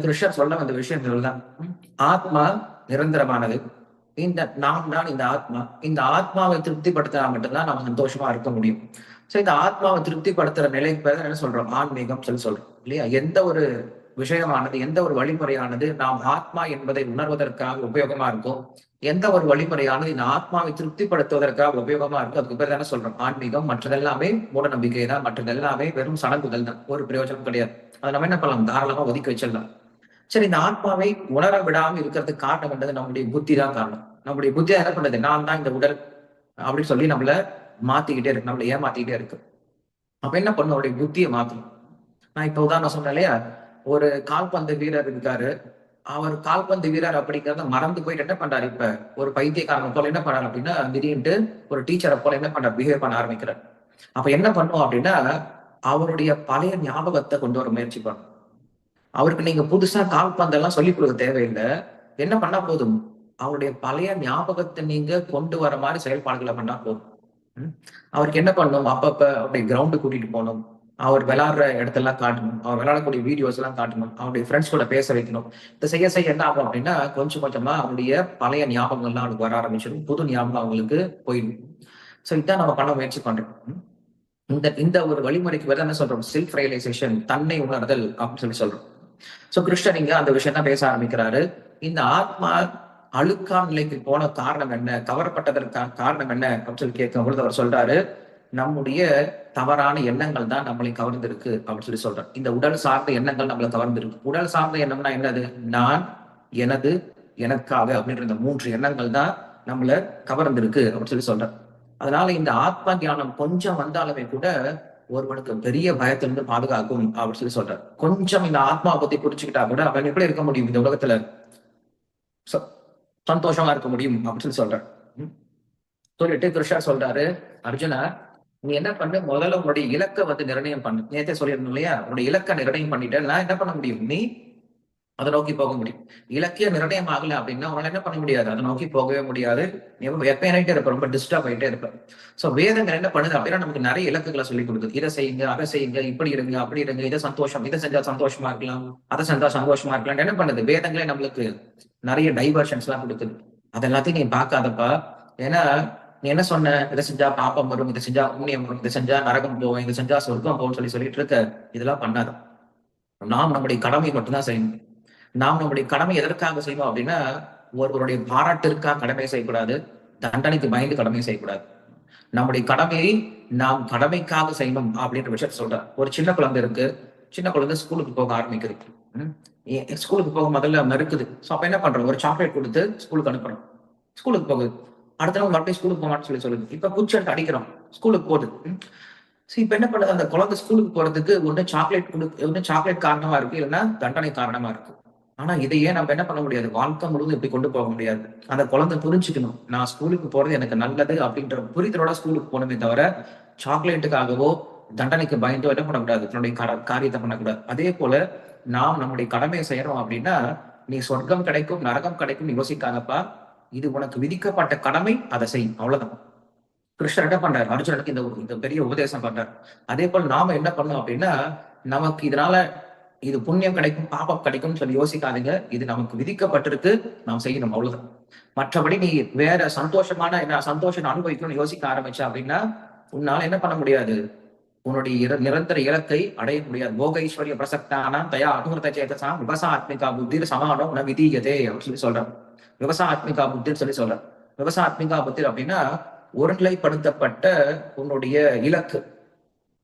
கிருஷ்ணர் சொல்ல வந்த விஷயங்கள் தான். ஆத்மா நிரந்தரமானது. நாம் தான் இந்த ஆத்மா. இந்த ஆத்மாவை திருப்திப்படுத்தினா மட்டும்தான் நம்ம சந்தோஷமா இருக்க முடியும். சோ இந்த ஆத்மாவை திருப்திப்படுத்துற நிலைக்கு பேர் என்ன சொல்றோம்? ஆன்மீகம் சொல்றோம் இல்லையா? எந்த ஒரு விஷயமானது, எந்த ஒரு வழிமுறையானது நாம் ஆத்மா என்பதை உணர்வதற்காக உபயோகமா இருக்கும், எந்த ஒரு வழிமுறையானது இந்த ஆத்மாவை திருப்திப்படுத்துவதற்காக உபயோகமா இருக்கும், அதுக்கு பேர் தானே சொல்றோம் ஆன்மீகம். மற்றதெல்லாமே மூட நம்பிக்கை தான். மற்றதெல்லாமே வெறும் சடங்குகள் தான். ஒரு பிரயோஜனம் கிடையாது. அதை நம்ம என்ன பண்ணலாம்? தாராளமா ஒதுக்கி வச்சிடலாம். சரி, இந்த ஆத்மாவை உணர விடாம இருக்கிறதுக்கு காரணம் என்னது? நம்முடைய புத்தி தான் காரணம். நம்முடைய புத்தி என்ன பண்ணுது? நான் தான் இந்த உடல் அப்படின்னு சொல்லி நம்மள மாத்திக்கிட்டே இருக்கு, நம்மள ஏமாத்திக்கிட்டே இருக்கு. அப்ப என்ன பண்ணும்? அவருடைய புத்தியை மாத்தணும். நான் இப்ப உதாரணம் சொன்னேன் இல்லையா? ஒரு கால்பந்து வீரர் இருக்காரு. அவர் கால்பந்து வீரர் அப்படிங்கிறத மறந்து போயிட்டு என்ன பண்றாரு? இப்ப ஒரு பைத்தியக்காரன் போல என்ன பண்றாரு அப்படின்னா, திடீர்னு ஒரு டீச்சரை போல என்ன பண்றாரு? பிஹேவ் பண்ண ஆரம்பிக்கிறார். அப்ப என்ன பண்ணும் அப்படின்னா, அவருடைய பழைய ஞாபகத்தை கொண்டு வர முயற்சி பண்ணும். அவருக்கு நீங்க புதுசா கால்பந்தெல்லாம் சொல்லிக் கொடுக்க தேவையில்லை. என்ன பண்ணா போதும்? அவருடைய பழைய ஞாபகத்தை நீங்க கொண்டு வர மாதிரி செயல்பாடுகளை பண்ணா போதும். அவருக்கு என்ன பண்ணணும்? அப்பப்ப அப்படி கிரவுண்டு கூட்டிட்டு போகணும். அவர் விளையாடுற இடத்தெல்லாம் காட்டணும். அவர் விளையாடக்கூடிய வீடியோஸ் எல்லாம் காட்டணும். அவருடைய ஃப்ரெண்ட்ஸ் கூட பேச வைக்கணும். இதை செய்ய செய்ய என்ன ஆகும் அப்படின்னா, கொஞ்சம் கொஞ்சமா அவருடைய பழைய ஞாபகங்கள்லாம் அவனுக்கு வர ஆரம்பிச்சிடும். புது ஞாபகம் அவங்களுக்கு போயிடும். சோ இதான் நம்ம பண்ண முயற்சி பண்றோம். இந்த இந்த ஒரு வழிமுறைக்கு வேற என்ன சொல்றோம்? செல்ஃப் ரியலைசேஷன், தன்னை உணர்தல் அப்படின்னு சொல்லி சொல்றோம். சோ கிருஷ்ணன் இங்க அந்த விஷயம் தான் பேச ஆரம்பிக்கிறாரு. இந்த ஆத்மா அழுக்கான நிலைக்கு போன காரணம் என்ன? கவரப்பட்டதற்கான காரணம் என்ன அப்படின்னு சொல்லி கேட்கும் பொழுது அவர் சொல்றாரு, நம்முடைய தவறான எண்ணங்கள் தான் நம்மளை கவர்ந்திருக்கு அப்படின்னு சொல்லி சொல்றாரு. இந்த உடல் சார்ந்த எண்ணங்கள் நம்மளை கவர்ந்திருக்கு. உடல் சார்ந்த எண்ணம்னா என்னது? நான், எனது, எனக்காக அப்படின்ற இந்த 3 எண்ணங்கள் தான் நம்மள கவர்ந்திருக்கு அப்படின்னு சொல்லி சொல்றாரு. அதனால இந்த ஆத்ம ஞானம் கொஞ்சம் வந்தாலுமே கூட ஒருவனுக்கு பெரிய பயத்திலிருந்து பாதுகாக்கும் அப்படின்னு சொல்லி சொல்றாரு. கொஞ்சம் இந்த ஆத்மாவை பத்தி புரிச்சுக்கிட்டா கூட அவன் எப்படி இருக்க முடியும் இந்த உலகத்துல? சந்தோஷமா இருக்க முடியும் அப்படின்னு சொல்லி சொல்றாரு. சொல்லிட்டு கிருஷ்ணா சொல்றாரு, அர்ஜுனா நீ என்ன பண்ணு? முதல்ல உன்னுடைய இலக்கை நிர்ணயம் பண்ணு. நேத்தே சொல்லியிருந்தோம் இல்லையா? உன்னுடைய இலக்கை நிர்ணயம் பண்ணிட்டேன்னா என்ன பண்ண முடியும்? நீ அதை நோக்கி போக முடியும். இலக்கிய நிர்ணயம் ஆகல அப்படின்னா உன்னால என்ன பண்ண முடியாது? அதை நோக்கி போகவே முடியாது. நீ எப்ப ஆயிட்டே இருப்ப, ரொம்ப டிஸ்டர்ப் ஆயிட்டே இருப்ப. சோ வேதங்கள் என்ன பண்ணுது அப்படின்னா, நமக்கு நிறைய இலக்குகளை சொல்லி கொடுக்குது. இதை செய்யுங்க, அதை செய்யுங்க, இப்படி இருங்க, அப்படி இருங்க, இதை சந்தோஷம், இதை செஞ்சா சந்தோஷமா இருக்கலாம், அதை செஞ்சா சந்தோஷமா இருக்கலாம். என்ன பண்ணுது? வேதங்களே நம்மளுக்கு நிறைய டைவர்ஷன்ஸ் எல்லாம் கொடுக்குது. அது எல்லாத்தையும் நீ பார்க்காதப்பா. ஏன்னா நீ என்ன சொன்ன? இதை செஞ்சா பாப்பம் வரும், இதை செஞ்சா புண்ணியம் வரும், இதை செஞ்சா நரகம் போவோம், இதை செஞ்சா சொர்க்கம் போகும் சொல்லிட்டு இருக்க. இதெல்லாம் பண்ணாத. நாம் நம்முடைய கடமை மட்டும்தான் செய்யணும். நாம் நம்முடைய கடமை எதற்காக செய்யணும் அப்படின்னா, ஒருவருடைய பாராட்டிற்காக கடமை செய்யக்கூடாது. தண்டனைக்கு பயந்து கடமை செய்யக்கூடாது. நம்முடைய கடமையை நாம் கடமைக்காக செய்யணும் அப்படின்ற விஷயத்த சொல்றார். ஒரு சின்ன குழந்தை இருக்கு. சின்ன குழந்தை ஸ்கூலுக்கு போக ஆரம்பிக்குது. ஸ்கூலுக்கு போக முதல்ல மறுக்குது. சோ அப்ப என்ன பண்றோம்? ஒரு சாக்லேட் கொடுத்து ஸ்கூலுக்கு அனுப்புறோம். ஸ்கூலுக்கு போகுது. அடுத்த நாள் மறுபடியும் ஸ்கூலுக்கு போக மாட்டேன்னு சொல்லுது. இப்ப குச்சி எடுத்து அடிக்கிறோம். ஸ்கூலுக்கு போகுது. இப்ப என்ன பண்ணுது? அந்த குழந்தை ஸ்கூலுக்கு போறதுக்கு ஒண்ணு சாக்லேட் காரணமா இருக்கு, இல்லைன்னா தண்டனை காரணமா இருக்கு. ஆனா இதையே நம்ம என்ன பண்ண முடியாது? வாழ்க்கை முழுவதும் இப்படி கொண்டு போக முடியாது. அந்த குழந்தை புரிஞ்சுக்கணும், நான் ஸ்கூலுக்கு போறது எனக்கு நல்லது அப்படின்ற புரிதலோட ஸ்கூலுக்கு போகணுமே தவிர, சாக்லேட்டுக்காகவோ தண்டனைக்கு பயந்தோ என்ன பண்ணக்கூடாது? தன்னுடைய காரியத்தை பண்ணக்கூடாது. அதே போல நாம் நம்முடைய கடமையை செய்யறோம் அப்படின்னா, நீ சொர்க்கம் கிடைக்கும், நரகம் கிடைக்கும் யோசிக்காதப்பா. இது உனக்கு விதிக்கப்பட்ட கடமை, அதை செய், அவ்வளவுதான். கிருஷ்ணர் என்ன பண்றாரு? அர்ஜுனனுக்கு இந்த பெரிய உபதேசம் பண்றாரு. அதே போல நாம என்ன பண்ணோம் அப்படின்னா, நமக்கு இதனால இது புண்ணியம் கிடைக்கும், பாபம் கிடைக்கும்னு சொல்லி யோசிக்காதீங்க. இது நமக்கு விதிக்கப்பட்டிருக்கு, நாம் செய்யணும், அவ்வளவுதான். மற்றபடி நீ வேற சந்தோஷம் அனுபவிக்கணும்னு யோசிக்க ஆரம்பிச்ச அப்படின்னா, உன்னால என்ன பண்ண முடியாது? உன்னுடைய நிரந்தர இலக்கை அடைய முடியாது. போக ஐஸ்வர்ய பிரசக்தான தயா அனுகிருத சேதசா விவசாத்மிகா புத்தி சமானோ ந விதீயதே அப்படின்னு சொல்லி சொல்றான். விவசாத்மிகா புத்தின்னு சொல்லி சொல்றான். விவசாத்மிகா புத்தி அப்படின்னா, ஒருநிலைப்படுத்தப்பட்ட உன்னுடைய இலக்கு.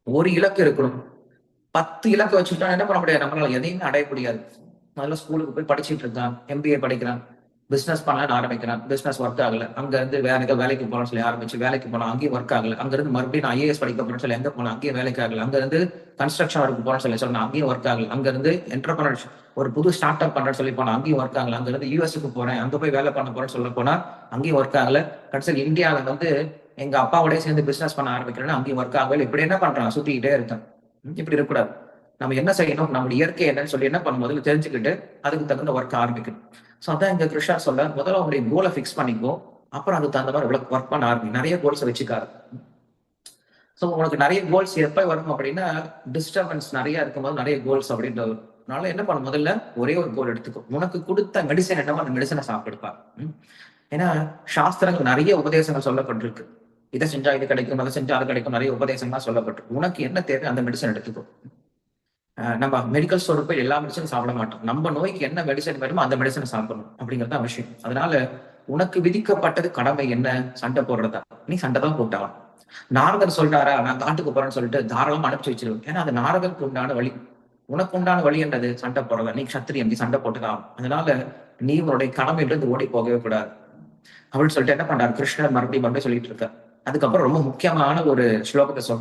ஒரு இலக்கு இருக்கணும். 10 இலக்கு வச்சுட்டா என்ன பண்ண முடியாது? நம்மளால எதையுமே அடைய முடியாது. முதல்ல ஸ்கூலுக்கு போய் படிச்சுட்டு இருக்கான், எம்பிஏ படிக்கிறான், பிசினஸ் பண்ணலான்னு ஆரம்பிக்கிறான், பிசினஸ் ஒர்க் ஆகல. அங்க இருந்து வேற ஏதோ வேலைக்கு போகணும்னு சொல்லி ஆரம்பிச்சு வேலைக்கு போனா அங்கேயும் ஒர்க் ஆகல. அங்க இருந்து மறுபடியும் நான் ஐஏஎஸ் படிக்க போறேன்னு சொல்லி எங்க போனா அங்கேயும் வேலைக்கு ஆகல. அங்க இருந்து கன்ஸ்ட்ரக்ஷன் ஒர்க் போறேன்னு சொல்லி சொன்னா அங்கேயும் ஒர்க் ஆகல. அங்க இருந்து என்டர்பிரனர் ஒரு புது ஸ்டார்ட் அப் பண்றேன்னு சொல்லி போனா அங்கேயும் ஒர்க் ஆகல. அங்க இருந்து யூஎஸ்க்கு போறேன், அங்க போய் வேலை பண்ண போறேன்னு சொல்ல போனா அங்கேயும் ஒர்க் ஆகல. கடைசியில் இந்தியாவில எங்க அப்பாவோடய சேர்ந்து பிசினஸ் பண்ண ஆரம்பிக்கிறேன்னா அங்கேயும் ஒர்க் ஆகல. இப்படி என்ன பண்றான்? சுத்திக்கிட்டே இருக்கான். இப்படி இருக்கக்கூடாது. நம்ம என்ன செய்யணும்? நம்முடைய இயற்கை என்னன்னு சொல்லி என்ன பண்ணும்? முதல்ல தெரிஞ்சுக்கிட்டு அதுக்கு தகுந்த ஒர்க் ஆரம்பிக்கணும். சோ அதான் இங்க கிருஷ்ணா சொல்ல, முதல்ல உங்களுடைய கோலை ஃபிக்ஸ் பண்ணிக்கோ. அப்புறம் அதுக்கு தகுந்த மாதிரி ஒர்க் பண்ண ஆரம்பி. நிறைய கோல்ஸ் வச்சுக்காரு. சோ உனக்கு நிறைய கோல்ஸ் எப்ப வரும் அப்படின்னா, டிஸ்டர்பன்ஸ் நிறைய இருக்கும்போது நிறைய கோல்ஸ் அப்படின்ட்டு வரும். அதனால என்ன பண்ண, முதல்ல ஒரே ஒரு கோல் எடுத்துக்கோ. உனக்கு கொடுத்த மெடிசன் என்னவோ அந்த மெடிசனை சாப்பிடுப்பா. ஏன்னா சாஸ்திரங்கள் நிறைய உபதேசங்கள் சொல்லப்பட்டிருக்கு. இதை செஞ்சா இது கிடைக்கும், அதை செஞ்சா அது கிடைக்கும், நிறைய உபதேசங்கள்லாம் சொல்லப்பட்டிருக்கு. உனக்கு என்ன தேவை அந்த மெடிசன் எடுத்துக்கோ. நம்ம மெடிக்கல் ஸ்டோர் போய் எல்லா மெடிசனும் சாப்பிட மாட்டோம். நம்ம நோய்க்கு என்ன மெடிசன் வேணுமோ அந்த மெடிசனை சாப்பிடணும் அப்படிங்கிறது அவசியம். அதனால உனக்கு விதிக்கப்பட்டது கடமை என்ன? சண்டை போடுறதா? நீ சண்டை தான் போட்டான். நாரதர் சொல்றாரா நான் காட்டுக்கு போறேன்னு சொல்லிட்டு தாராளமா அனுப்பிச்சு வச்சிருவேன். ஏன்னா அது நாரதருக்கு உண்டான வழி. உனக்கு உண்டான வழி என்னது? சண்டை போடுறதா. நீ சத்திரியன், நீ சண்டை போட்டுதான். அதனால நீ உன்னுடைய கடமையிலிருந்து ஓடி போகவே கூடாது அப்படின்னு சொல்லிட்டு என்ன பண்றாரு கிருஷ்ணர் மறுபடியும் மறுபடியும் சொல்லிட்டு இருக்கார். அதுக்கப்புறம் ரொம்ப முக்கியமான ஒரு ஸ்லோகத்தை சொல்ற